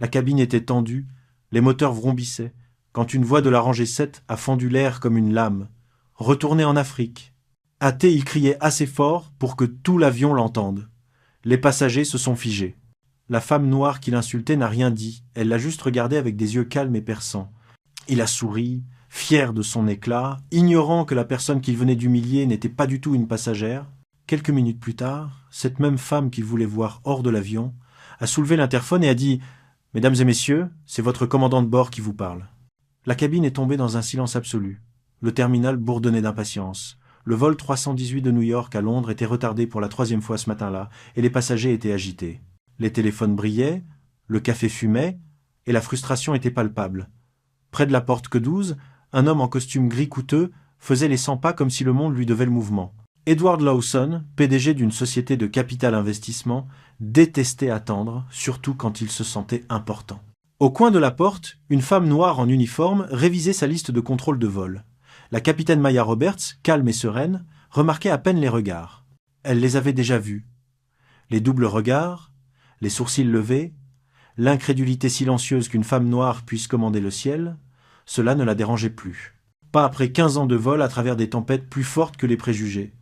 La cabine était tendue, les moteurs vrombissaient, quand une voix de la rangée 7 a fendu l'air comme une lame. « Retournez en Afrique !» Hâté, il criait assez fort pour que tout l'avion l'entende. Les passagers se sont figés. La femme noire qui l'insultait n'a rien dit, elle l'a juste regardé avec des yeux calmes et perçants. Il a souri, fier de son éclat, ignorant que la personne qu'il venait d'humilier n'était pas du tout une passagère. Quelques minutes plus tard, cette même femme qu'il voulait voir hors de l'avion a soulevé l'interphone et a dit « Mesdames et messieurs, c'est votre commandant de bord qui vous parle. » La cabine est tombée dans un silence absolu. Le terminal bourdonnait d'impatience. Le vol 318 de New York à Londres était retardé pour la 3e fois ce matin-là, et les passagers étaient agités. Les téléphones brillaient, le café fumait, et la frustration était palpable. Près de la porte que 12, un homme en costume gris coûteux faisait les 100 pas comme si le monde lui devait le mouvement. Edward Lawson, PDG d'une société de capital investissement, détestait attendre, surtout quand il se sentait important. Au coin de la porte, une femme noire en uniforme révisait sa liste de contrôle de vol. La capitaine Maya Roberts, calme et sereine, remarquait à peine les regards. Elle les avait déjà vus. Les doubles regards, les sourcils levés, l'incrédulité silencieuse qu'une femme noire puisse commander le ciel, cela ne la dérangeait plus. Pas après 15 ans de vol à travers des tempêtes plus fortes que les préjugés.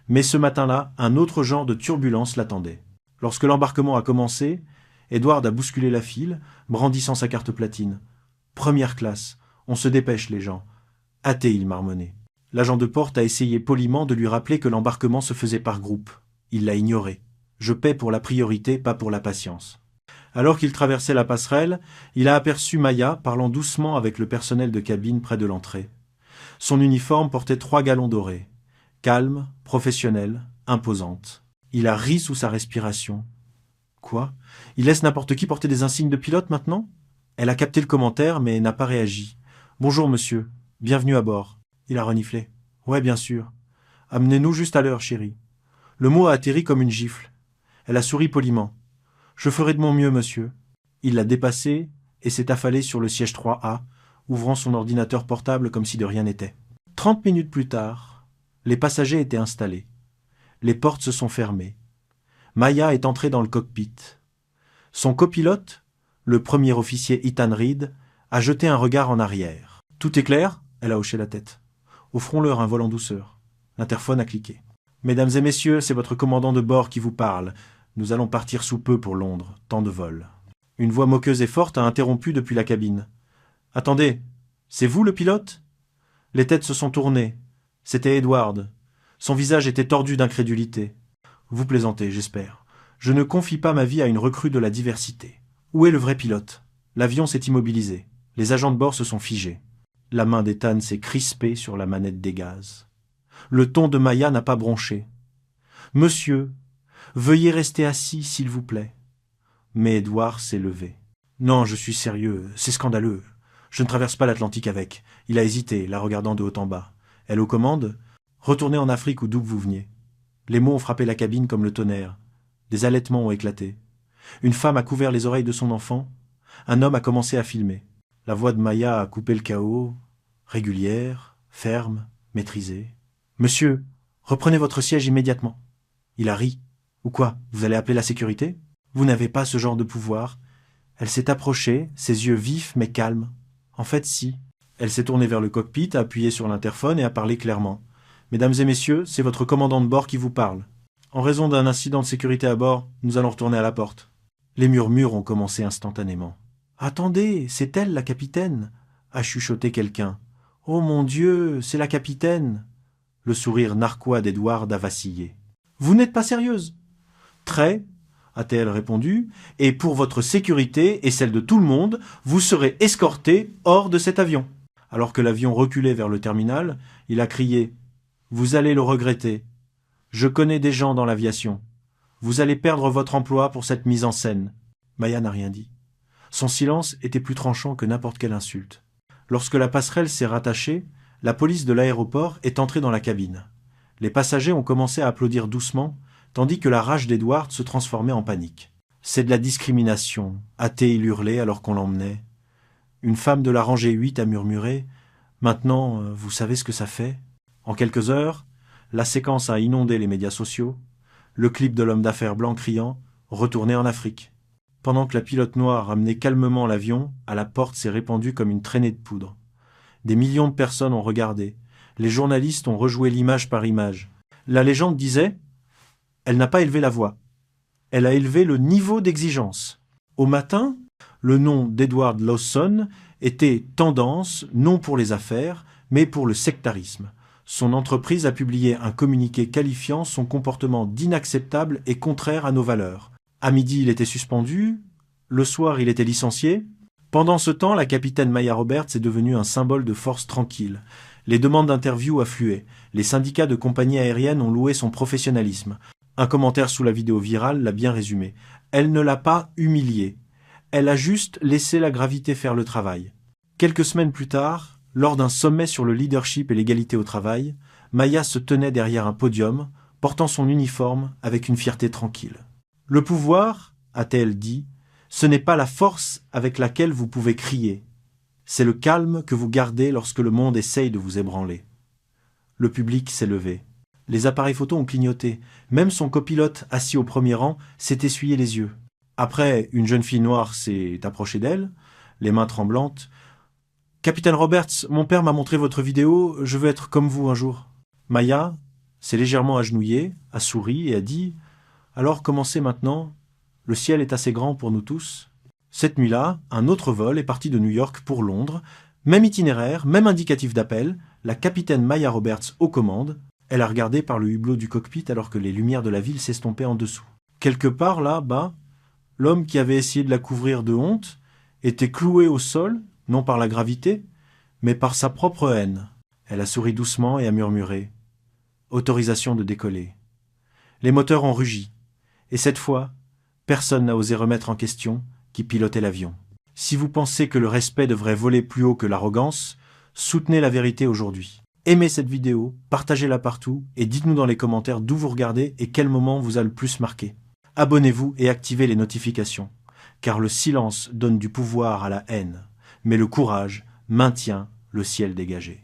Mais ce matin-là, un autre genre de turbulence l'attendait. Lorsque l'embarquement a commencé, Edward a bousculé la file, brandissant sa carte platine. « Première classe, on se dépêche les gens. » Hâté, il marmonnait. L'agent de porte a essayé poliment de lui rappeler que l'embarquement se faisait par groupe. Il l'a ignoré. Je paie pour la priorité, pas pour la patience. Alors qu'il traversait la passerelle, il a aperçu Maya parlant doucement avec le personnel de cabine près de l'entrée. Son uniforme portait 3 galons dorés. Calme, professionnelle, imposante. Il a ri sous sa respiration. Quoi? Il laisse n'importe qui porter des insignes de pilote maintenant? Elle a capté le commentaire, mais n'a pas réagi. « Bonjour, monsieur. Bienvenue à bord. » Il a reniflé. « Ouais, bien sûr. Amenez-nous juste à l'heure, chérie. » Le mot a atterri comme une gifle. Elle a souri poliment. « Je ferai de mon mieux, monsieur. » Il l'a dépassé et s'est affalé sur le siège 3A, ouvrant son ordinateur portable comme si de rien n'était. 30 minutes plus tard, les passagers étaient installés. Les portes se sont fermées. Maya est entrée dans le cockpit. Son copilote, le premier officier Ethan Reed, a jeté un regard en arrière. « Tout est clair ?» Elle a hoché la tête. « Offrons-leur un vol en douceur. » L'interphone a cliqué. « Mesdames et messieurs, c'est votre commandant de bord qui vous parle. Nous allons partir sous peu pour Londres. Temps de vol. » Une voix moqueuse et forte a interrompu depuis la cabine. « Attendez, c'est vous le pilote ?» Les têtes se sont tournées. C'était Edward. Son visage était tordu d'incrédulité. « Vous plaisantez, j'espère. Je ne confie pas ma vie à une recrue de la diversité. Où est le vrai pilote ?» L'avion s'est immobilisé. Les agents de bord se sont figés. La main d'Ethan s'est crispée sur la manette des gaz. Le ton de Maya n'a pas bronché. « Monsieur, veuillez rester assis, s'il vous plaît. » Mais Edward s'est levé. « Non, je suis sérieux, c'est scandaleux. Je ne traverse pas l'Atlantique avec. » Il a hésité, la regardant de haut en bas. Elle aux commandes. « Retournez en Afrique ou d'où vous veniez. » Les mots ont frappé la cabine comme le tonnerre. Des halètements ont éclaté. Une femme a couvert les oreilles de son enfant. Un homme a commencé à filmer. La voix de Maya a coupé le chaos, régulière, ferme, maîtrisée. « Monsieur, reprenez votre siège immédiatement. » Il a ri. « Ou quoi, vous allez appeler la sécurité? Vous n'avez pas ce genre de pouvoir. » Elle s'est approchée, ses yeux vifs mais calmes. « En fait, si. » Elle s'est tournée vers le cockpit, a appuyé sur l'interphone et a parlé clairement. « Mesdames et messieurs, c'est votre commandant de bord qui vous parle. En raison d'un incident de sécurité à bord, nous allons retourner à la porte. » Les murmures ont commencé instantanément. « Attendez, c'est elle, la capitaine !» a chuchoté quelqu'un. « Oh mon Dieu, c'est la capitaine !» Le sourire narquois d'Edward a vacillé. « Vous n'êtes pas sérieuse ?»« Très, » a-t-elle répondu, « et pour votre sécurité et celle de tout le monde, vous serez escorté hors de cet avion. » Alors que l'avion reculait vers le terminal, il a crié « Vous allez le regretter. Je connais des gens dans l'aviation. Vous allez perdre votre emploi pour cette mise en scène. » Maya n'a rien dit. Son silence était plus tranchant que n'importe quelle insulte. Lorsque la passerelle s'est rattachée, la police de l'aéroport est entrée dans la cabine. Les passagers ont commencé à applaudir doucement, tandis que la rage d'Edward se transformait en panique. « C'est de la discrimination », a-t-il hurlé alors qu'on l'emmenait. Une femme de la rangée 8 a murmuré « Maintenant, vous savez ce que ça fait ?» En quelques heures, la séquence a inondé les médias sociaux, le clip de l'homme d'affaires blanc criant « Retournez en Afrique ». Pendant que la pilote noire ramenait calmement l'avion, à la porte s'est répandue comme une traînée de poudre. Des millions de personnes ont regardé. Les journalistes ont rejoué l'image par image. La légende disait « Elle n'a pas élevé la voix. Elle a élevé le niveau d'exigence. » Au matin, le nom d'Edward Lawson était tendance non pour les affaires, mais pour le sectarisme. Son entreprise a publié un communiqué qualifiant son comportement d'inacceptable et contraire à nos valeurs. À midi, il était suspendu. Le soir, il était licencié. Pendant ce temps, la capitaine Maya Roberts est devenue un symbole de force tranquille. Les demandes d'interview affluaient. Les syndicats de compagnies aériennes ont loué son professionnalisme. Un commentaire sous la vidéo virale l'a bien résumé. Elle ne l'a pas humiliée. Elle a juste laissé la gravité faire le travail. Quelques semaines plus tard, lors d'un sommet sur le leadership et l'égalité au travail, Maya se tenait derrière un podium, portant son uniforme avec une fierté tranquille. Le pouvoir, a-t-elle dit, ce n'est pas la force avec laquelle vous pouvez crier. C'est le calme que vous gardez lorsque le monde essaye de vous ébranler. Le public s'est levé. Les appareils photo ont clignoté. Même son copilote, assis au premier rang, s'est essuyé les yeux. Après, une jeune fille noire s'est approchée d'elle, les mains tremblantes. « Capitaine Roberts, mon père m'a montré votre vidéo, je veux être comme vous un jour. » Maya s'est légèrement agenouillée, a souri et a dit « Alors commencez maintenant, le ciel est assez grand pour nous tous. » Cette nuit-là, un autre vol est parti de New York pour Londres. Même itinéraire, même indicatif d'appel, la capitaine Maya Roberts aux commandes. Elle a regardé par le hublot du cockpit alors que les lumières de la ville s'estompaient en dessous. Quelque part là-bas, l'homme qui avait essayé de la couvrir de honte était cloué au sol, non par la gravité, mais par sa propre haine. Elle a souri doucement et a murmuré « Autorisation de décoller ». Les moteurs ont rugi. Et cette fois, personne n'a osé remettre en question qui pilotait l'avion. Si vous pensez que le respect devrait voler plus haut que l'arrogance, soutenez la vérité aujourd'hui. Aimez cette vidéo, partagez-la partout et dites-nous dans les commentaires d'où vous regardez et quel moment vous a le plus marqué. Abonnez-vous et activez les notifications, car le silence donne du pouvoir à la haine, mais le courage maintient le ciel dégagé.